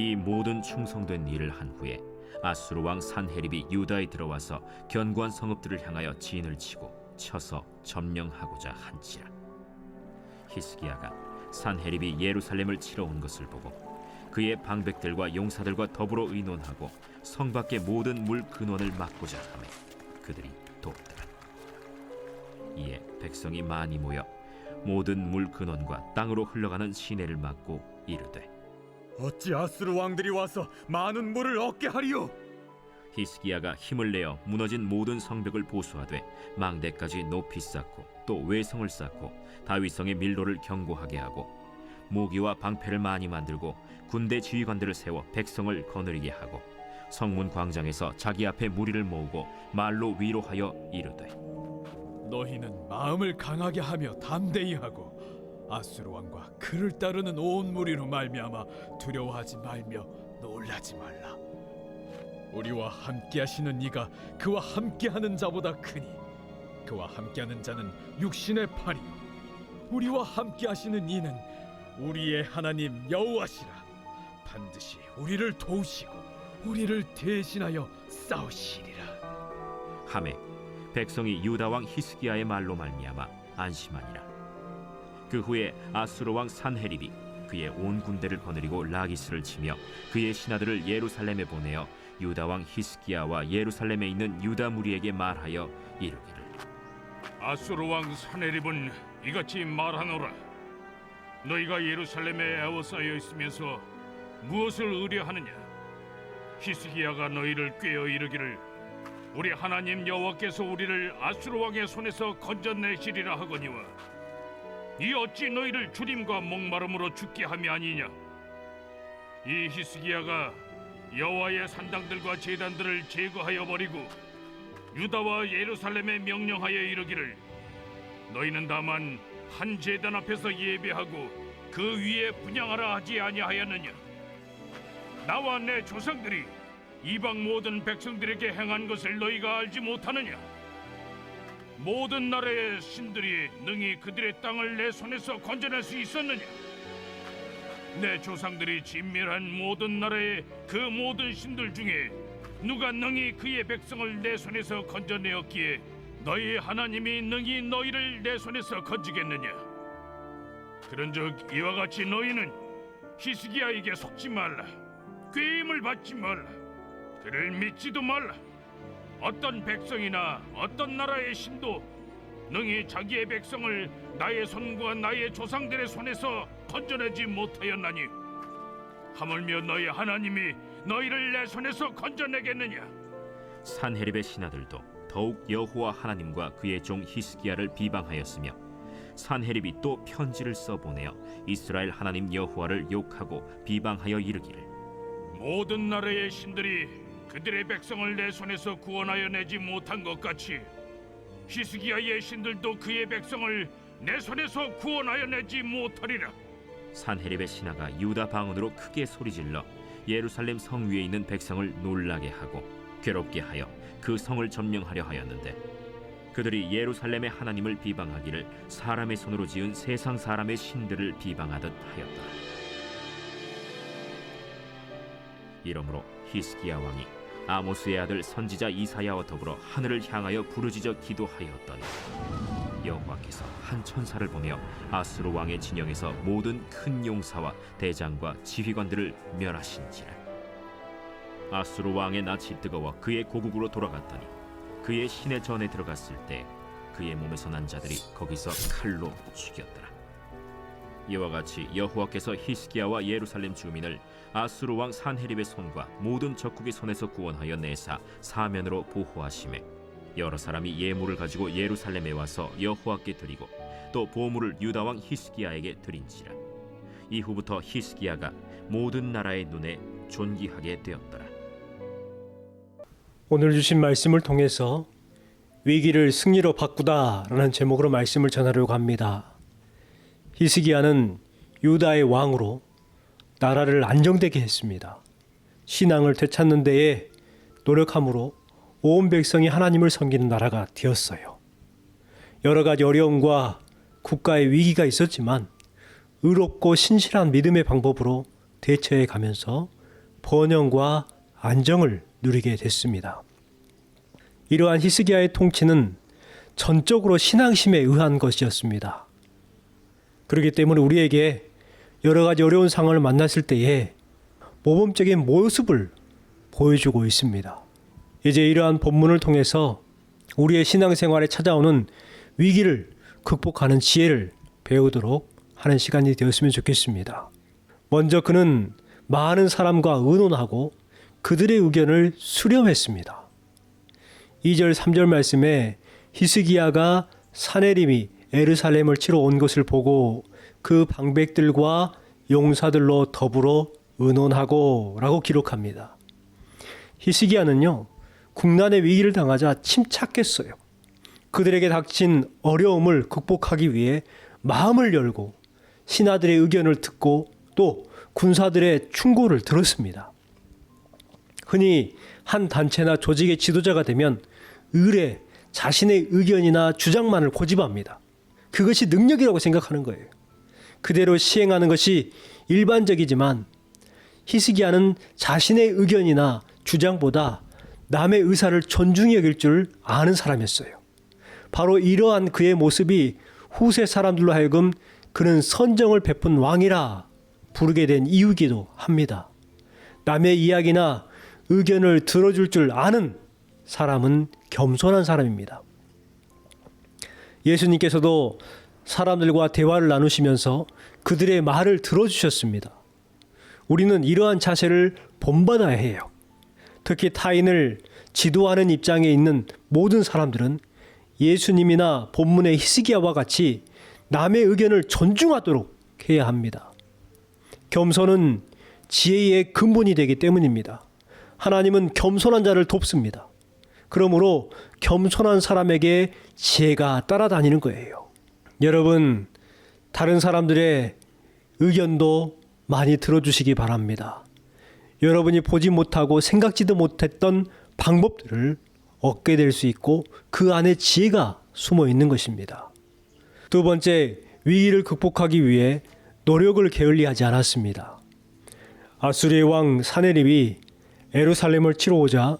이 모든 충성된 일을 한 후에 아수르 왕 산헤립이 유다에 들어와서 견고한 성읍들을 향하여 진을 치고 쳐서 점령하고자 한지라. 히스기야가 산헤립이 예루살렘을 치러 온 것을 보고 그의 방백들과 용사들과 더불어 의논하고 성 밖의 모든 물 근원을 막고자 하매 그들이 돕더라. 이에 백성이 많이 모여 모든 물 근원과 땅으로 흘러가는 시내를 막고 이르되, 어찌 아수르 왕들이 와서 많은 물을 얻게 하리요? 히스기야가 힘을 내어 무너진 모든 성벽을 보수하되 망대까지 높이 쌓고 또 외성을 쌓고 다윗성의 밀로를 견고하게 하고 모기와 방패를 많이 만들고 군대 지휘관들을 세워 백성을 거느리게 하고 성문 광장에서 자기 앞에 무리를 모으고 말로 위로하여 이르되, 너희는 마음을 강하게 하며 담대히 하고 아수르 왕과 그를 따르는 온 무리로 말미암아 두려워하지 말며 놀라지 말라. 우리와 함께하시는 이가 그와 함께하는 자보다 크니 그와 함께하는 자는 육신의 팔이요 우리와 함께하시는 이는 우리의 하나님 여호와시라. 반드시 우리를 도우시고 우리를 대신하여 싸우시리라 하매 백성이 유다 왕 히스기야의 말로 말미암아 안심하니라. 그 후에 아수르 왕 산헤립이 그의 온 군대를 거느리고 라기스를 치며 그의 신하들을 예루살렘에 보내어 유다 왕 히스기야와 예루살렘에 있는 유다 무리에게 말하여 이르기를, 아수르 왕 산헤립은 이같이 말하노라. 너희가 예루살렘에 에워싸여 있으면서 무엇을 의뢰하느냐? 히스기야가 너희를 꾀어 이르기를 우리 하나님 여호와께서 우리를 아수르 왕의 손에서 건져내시리라 하거니와 이 어찌 너희를 주림과 목마름으로 죽게 함이 아니냐? 이 히스기야가 여호와의 산당들과 제단들을 제거하여 버리고 유다와 예루살렘에 명령하여 이르기를 너희는 다만 한 제단 앞에서 예배하고 그 위에 분향하라 하지 아니하였느냐? 나와 내 조상들이 이방 모든 백성들에게 행한 것을 너희가 알지 못하느냐? 모든 나라의 신들이 능히 그들의 땅을 내 손에서 건져낼 수 있었느냐? 내 조상들이 진멸한 모든 나라의 그 모든 신들 중에 누가 능히 그의 백성을 내 손에서 건져내었기에 너희 하나님이 능히 너희를 내 손에서 건지겠느냐? 그런즉 이와 같이 너희는 히스기야에게 속지 말라. 꾀임을 받지 말라. 그를 믿지도 말라. 어떤 백성이나 어떤 나라의 신도 능히 자기의 백성을 나의 손과 나의 조상들의 손에서 건져내지 못하였나니 하물며 너희 하나님이 너희를 내 손에서 건져내겠느냐? 산헤립의 신하들도 더욱 여호와 하나님과 그의 종 히스기야를 비방하였으며 산헤립이 또 편지를 써보내어 이스라엘 하나님 여호와를 욕하고 비방하여 이르기를, 모든 나라의 신들이 그들의 백성을 내 손에서 구원하여 내지 못한 것 같이 히스기야의 신들도 그의 백성을 내 손에서 구원하여 내지 못하리라. 산헤립의 신하가 유다 방언으로 크게 소리질러 예루살렘 성 위에 있는 백성을 놀라게 하고 괴롭게 하여 그 성을 점령하려 하였는데 그들이 예루살렘의 하나님을 비방하기를 사람의 손으로 지은 세상 사람의 신들을 비방하듯 하였더라. 이러므로 히스기야 왕이 아모스의 아들 선지자 이사야와 더불어 하늘을 향하여 부르짖어 기도하였더니 여호와께서 한 천사를 보내어 아수르 왕의 진영에서 모든 큰 용사와 대장과 지휘관들을 멸하신지라. 아수르 왕의 낯이 뜨거워 그의 고국으로 돌아갔더니 그의 시내 전에 들어갔을 때 그의 몸에서 난 자들이 거기서 칼로 죽였더라. 이와 같이 여호와께서 히스기야와 예루살렘 주민을 아수르 왕 산헤립의 손과 모든 적국의 손에서 구원하여 내사 사면으로 보호하시매 여러 사람이 예물을 가지고 예루살렘에 와서 여호와께 드리고 또 보물을 유다 왕 히스기야에게 드린지라. 이후부터 히스기야가 모든 나라의 눈에 존귀하게 되었더라. 오늘 주신 말씀을 통해서 위기를 승리로 바꾸다라는 제목으로 말씀을 전하려고 합니다. 히스기야는 유다의 왕으로 나라를 안정되게 했습니다. 신앙을 되찾는 데에 노력함으로 온 백성이 하나님을 섬기는 나라가 되었어요. 여러 가지 어려움과 국가의 위기가 있었지만 의롭고 신실한 믿음의 방법으로 대처해 가면서 번영과 안정을 누리게 됐습니다. 이러한 히스기야의 통치는 전적으로 신앙심에 의한 것이었습니다. 그렇기 때문에 우리에게 여러 가지 어려운 상황을 만났을 때에 모범적인 모습을 보여주고 있습니다. 이제 이러한 본문을 통해서 우리의 신앙생활에 찾아오는 위기를 극복하는 지혜를 배우도록 하는 시간이 되었으면 좋겠습니다. 먼저 그는 많은 사람과 의논하고 그들의 의견을 수렴했습니다. 2절 3절 말씀에 히스기야가 사네림이 예루살렘을 치러 온 것을 보고 그 방백들과 용사들로 더불어 의논하고 라고 기록합니다. 히스기야는요, 국난의 위기를 당하자 침착했어요. 그들에게 닥친 어려움을 극복하기 위해 마음을 열고 신하들의 의견을 듣고 또 군사들의 충고를 들었습니다. 흔히 한 단체나 조직의 지도자가 되면 의례 자신의 의견이나 주장만을 고집합니다. 그것이 능력이라고 생각하는 거예요. 그대로 시행하는 것이 일반적이지만 히스기야는 자신의 의견이나 주장보다 남의 의사를 존중히 여길 줄 아는 사람이었어요. 바로 이러한 그의 모습이 후세 사람들로 하여금 그는 선정을 베푼 왕이라 부르게 된 이유이기도 합니다. 남의 이야기나 의견을 들어줄 줄 아는 사람은 겸손한 사람입니다. 예수님께서도 사람들과 대화를 나누시면서 그들의 말을 들어주셨습니다. 우리는 이러한 자세를 본받아야 해요. 특히 타인을 지도하는 입장에 있는 모든 사람들은 예수님이나 본문의 히스기야와 같이 남의 의견을 존중하도록 해야 합니다. 겸손은 지혜의 근본이 되기 때문입니다. 하나님은 겸손한 자를 돕습니다. 그러므로 겸손한 사람에게 지혜가 따라다니는 거예요. 여러분, 다른 사람들의 의견도 많이 들어주시기 바랍니다. 여러분이 보지 못하고 생각지도 못했던 방법들을 얻게 될 수 있고 그 안에 지혜가 숨어 있는 것입니다. 두 번째, 위기를 극복하기 위해 노력을 게을리하지 않았습니다. 아수리의 왕 사네립이 예루살렘을 치러 오자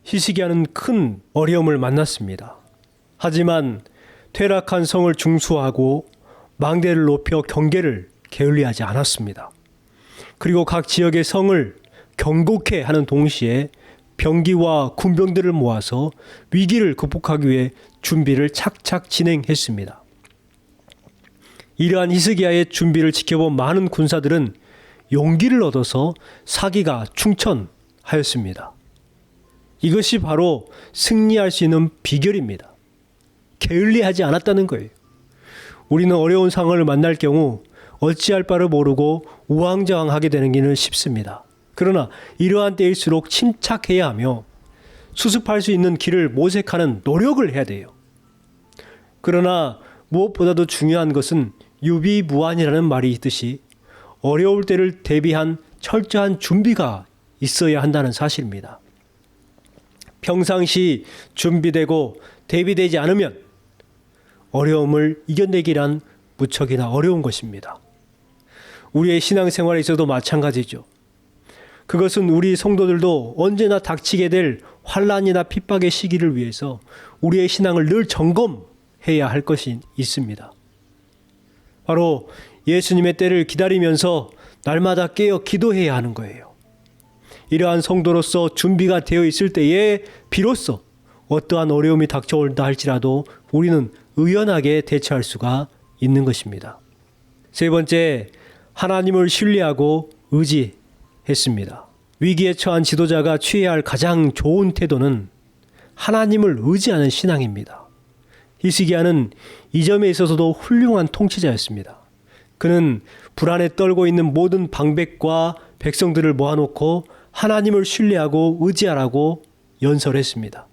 히스기야는 큰 어려움을 만났습니다. 하지만 퇴락한 성을 중수하고 망대를 높여 경계를 게을리하지 않았습니다. 그리고 각 지역의 성을 경고케 하는 동시에 병기와 군병들을 모아서 위기를 극복하기 위해 준비를 착착 진행했습니다. 이러한 히스기야의 준비를 지켜본 많은 군사들은 용기를 얻어서 사기가 충천하였습니다. 이것이 바로 승리할 수 있는 비결입니다. 게을리하지 않았다는 거예요. 우리는 어려운 상황을 만날 경우 어찌할 바를 모르고 우왕좌왕하게 되는 길은 쉽습니다. 그러나 이러한 때일수록 침착해야 하며 수습할 수 있는 길을 모색하는 노력을 해야 돼요. 그러나 무엇보다도 중요한 것은 유비무환이라는 말이 있듯이 어려울 때를 대비한 철저한 준비가 있어야 한다는 사실입니다. 평상시 준비되고 대비되지 않으면 어려움을 이겨내기란 무척이나 어려운 것입니다. 우리의 신앙생활에 있어도 마찬가지죠. 그것은 우리 성도들도 언제나 닥치게 될 환난이나 핍박의 시기를 위해서 우리의 신앙을 늘 점검해야 할 것이 있습니다. 바로 예수님의 때를 기다리면서 날마다 깨어 기도해야 하는 거예요. 이러한 성도로서 준비가 되어 있을 때에 비로소 어떠한 어려움이 닥쳐온다 할지라도 우리는 의연하게 대처할 수가 있는 것입니다. 세 번째, 하나님을 신뢰하고 의지했습니다. 위기에 처한 지도자가 취해야 할 가장 좋은 태도는 하나님을 의지하는 신앙입니다. 히스기야는 이 점에 있어서도 훌륭한 통치자였습니다. 그는 불안에 떨고 있는 모든 방백과 백성들을 모아놓고 하나님을 신뢰하고 의지하라고 연설했습니다.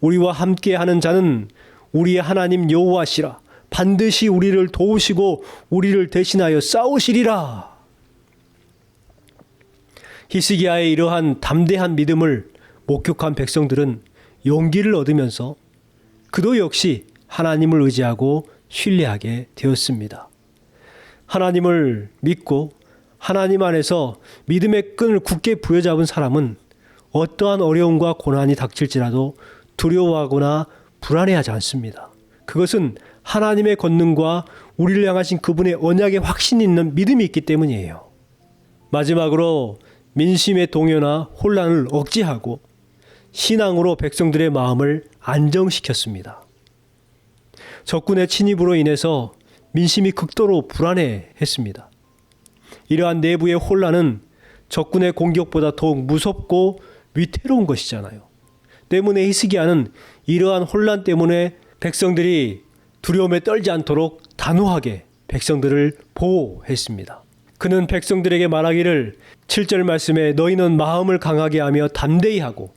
우리와 함께하는 자는 우리의 하나님 여호와시라. 반드시 우리를 도우시고 우리를 대신하여 싸우시리라. 히스기야의 이러한 담대한 믿음을 목격한 백성들은 용기를 얻으면서 그도 역시 하나님을 의지하고 신뢰하게 되었습니다. 하나님을 믿고 하나님 안에서 믿음의 끈을 굳게 부여잡은 사람은 어떠한 어려움과 고난이 닥칠지라도 두려워하거나 불안해하지 않습니다. 그것은 하나님의 권능과 우리를 향하신 그분의 언약에 확신이 있는 믿음이 있기 때문이에요. 마지막으로 민심의 동요나 혼란을 억제하고 신앙으로 백성들의 마음을 안정시켰습니다. 적군의 침입으로 인해서 민심이 극도로 불안해했습니다. 이러한 내부의 혼란은 적군의 공격보다 더욱 무섭고 위태로운 것이잖아요. 때문에 히스기야는 이러한 혼란 때문에 백성들이 두려움에 떨지 않도록 단호하게 백성들을 보호했습니다. 그는 백성들에게 말하기를 7절 말씀에 너희는 마음을 강하게 하며 담대히 하고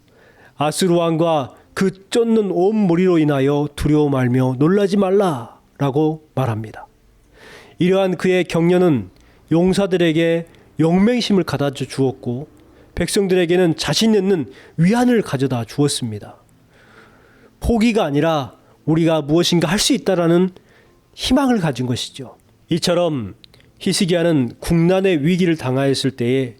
아수르 왕과 그 쫓는 온 무리로 인하여 두려워 말며 놀라지 말라라고 말합니다. 이러한 그의 격려는 용사들에게 용맹심을 가져다 주었고 백성들에게는 자신 있는 위안을 가져다 주었습니다. 포기가 아니라 우리가 무엇인가 할 수 있다라는 희망을 가진 것이죠. 이처럼 히스기야는 국난의 위기를 당하였을 때에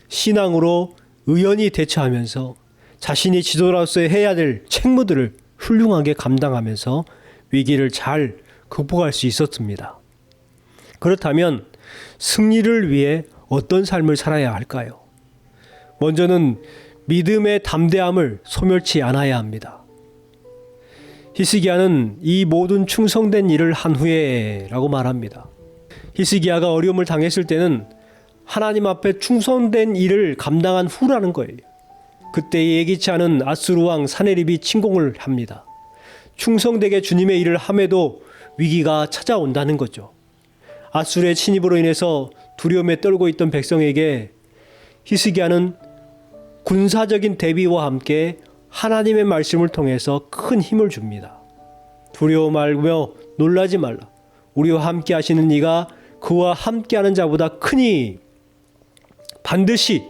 신앙으로 의연히 대처하면서 자신이 지도자로서 해야 될 책무들을 훌륭하게 감당하면서 위기를 잘 극복할 수 있었습니다. 그렇다면 승리를 위해 어떤 삶을 살아야 할까요? 먼저는 믿음의 담대함을 소멸치 않아야 합니다. 히스기야는 이 모든 충성된 일을 한 후에 라고 말합니다. 히스기야가 어려움을 당했을 때는 하나님 앞에 충성된 일을 감당한 후라는 거예요. 그때 예기치 않은 아수르 왕 사네립이 침공을 합니다. 충성되게 주님의 일을 함에도 위기가 찾아온다는 거죠. 아수르의 침입으로 인해서 두려움에 떨고 있던 백성에게 히스기야는 군사적인 대비와 함께 하나님의 말씀을 통해서 큰 힘을 줍니다. 두려워 말며 놀라지 말라. 우리와 함께 하시는 이가 그와 함께하는 자보다 크니 반드시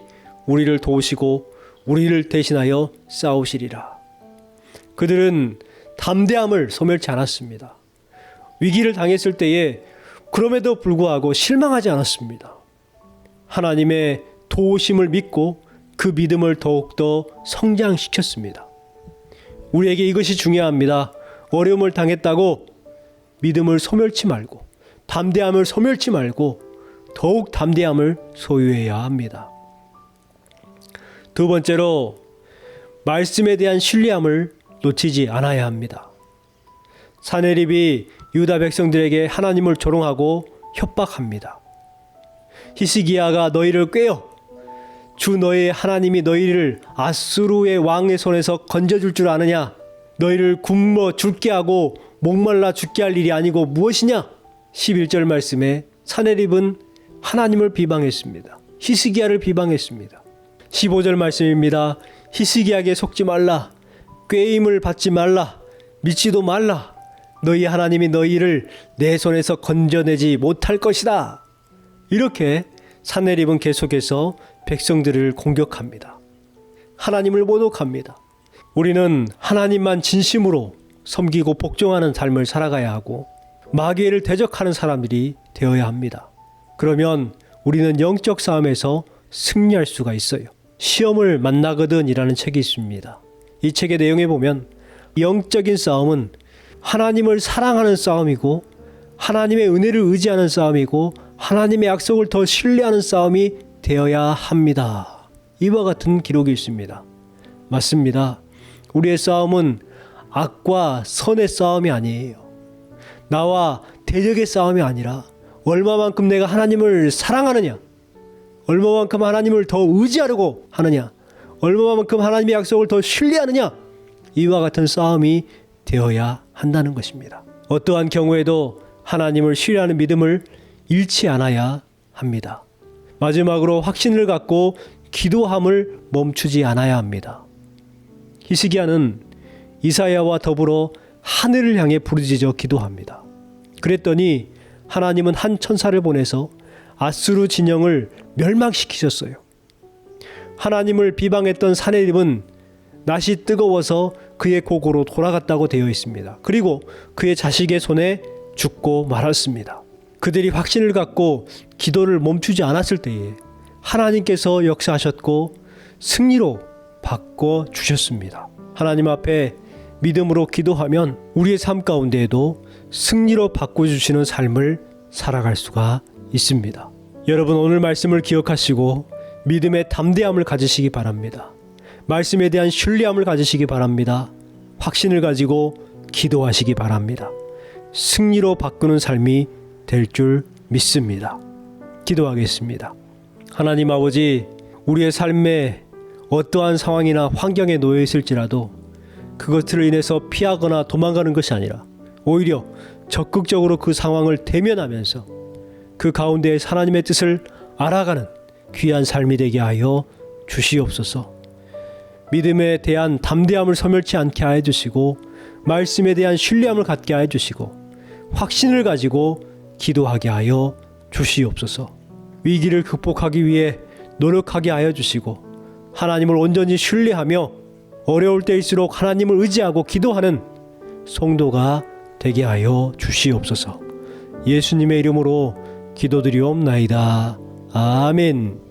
우리를 도우시고 우리를 대신하여 싸우시리라. 그들은 담대함을 소멸치 않았습니다. 위기를 당했을 때에 그럼에도 불구하고 실망하지 않았습니다. 하나님의 도우심을 믿고 그 믿음을 더욱더 성장시켰습니다. 우리에게 이것이 중요합니다. 어려움을 당했다고 믿음을 소멸치 말고 담대함을 소멸치 말고 더욱 담대함을 소유해야 합니다. 두 번째로 말씀에 대한 신뢰함을 놓치지 않아야 합니다. 사네립이 유다 백성들에게 하나님을 조롱하고 협박합니다. 히스기야가 너희를 꾀어 주 너희의 하나님이 너희를 아수르의 왕의 손에서 건져줄 줄 아느냐? 너희를 굶어 죽게 하고 목말라 죽게 할 일이 아니고 무엇이냐? 11절 말씀에 사네립은 하나님을 비방했습니다. 히스기야를 비방했습니다. 15절 말씀입니다. 히스기야에게 속지 말라. 꾀임을 받지 말라. 믿지도 말라. 너희 하나님이 너희를 내 손에서 건져내지 못할 것이다. 이렇게 사네립은 계속해서 백성들을 공격합니다. 하나님을 모독합니다. 우리는 하나님만 진심으로 섬기고 복종하는 삶을 살아가야 하고 마귀를 대적하는 사람들이 되어야 합니다. 그러면 우리는 영적 싸움에서 승리할 수가 있어요. 시험을 만나거든 이라는 책이 있습니다. 이 책의 내용에 보면 영적인 싸움은 하나님을 사랑하는 싸움이고 하나님의 은혜를 의지하는 싸움이고 하나님의 약속을 더 신뢰하는 싸움이 되어야 합니다. 이와 같은 기록이 있습니다. 맞습니다. 우리의 싸움은 악과 선의 싸움이 아니에요. 나와 대적의 싸움이 아니라 얼마만큼 내가 하나님을 사랑하느냐, 얼마만큼 하나님을 더 의지하려고 하느냐, 얼마만큼 하나님의 약속을 더 신뢰하느냐, 이와 같은 싸움이 되어야 한다는 것입니다. 어떠한 경우에도 하나님을 신뢰하는 믿음을 잃지 않아야 합니다. 마지막으로 확신을 갖고 기도함을 멈추지 않아야 합니다. 히스기야는 이사야와 더불어 하늘을 향해 부르짖어 기도합니다. 그랬더니 하나님은 한 천사를 보내서 아수르 진영을 멸망시키셨어요. 하나님을 비방했던 사네립은 낯이 뜨거워서 그의 고고로 돌아갔다고 되어 있습니다. 그리고 그의 자식의 손에 죽고 말았습니다. 그들이 확신을 갖고 기도를 멈추지 않았을 때에 하나님께서 역사하셨고 승리로 바꿔 주셨습니다. 하나님 앞에 믿음으로 기도하면 우리의 삶 가운데에도 승리로 바꿔주시는 삶을 살아갈 수가 있습니다. 여러분, 오늘 말씀을 기억하시고 믿음의 담대함을 가지시기 바랍니다. 말씀에 대한 신뢰함을 가지시기 바랍니다. 확신을 가지고 기도하시기 바랍니다. 승리로 바꾸는 삶이 될 줄 믿습니다. 기도하겠습니다. 하나님 아버지, 우리의 삶에 어떠한 상황이나 환경에 놓여 있을지라도 그것들로 인해서 피하거나 도망가는 것이 아니라 오히려 적극적으로 그 상황을 대면하면서 그 가운데 하나님의 뜻을 알아가는 귀한 삶이 되게 하여 주시옵소서. 믿음에 대한 담대함을 소멸치 않게 하여 주시고 말씀에 대한 신뢰함을 갖게 하여 주시고 확신을 가지고 기도하게 하여 주시옵소서. 위기를 극복하기 위해 노력하게 하여 주시고 하나님을 온전히 신뢰하며 어려울 때일수록 하나님을 의지하고 기도하는 성도가 되게 하여 주시옵소서. 예수님의 이름으로 기도드리옵나이다. 아멘.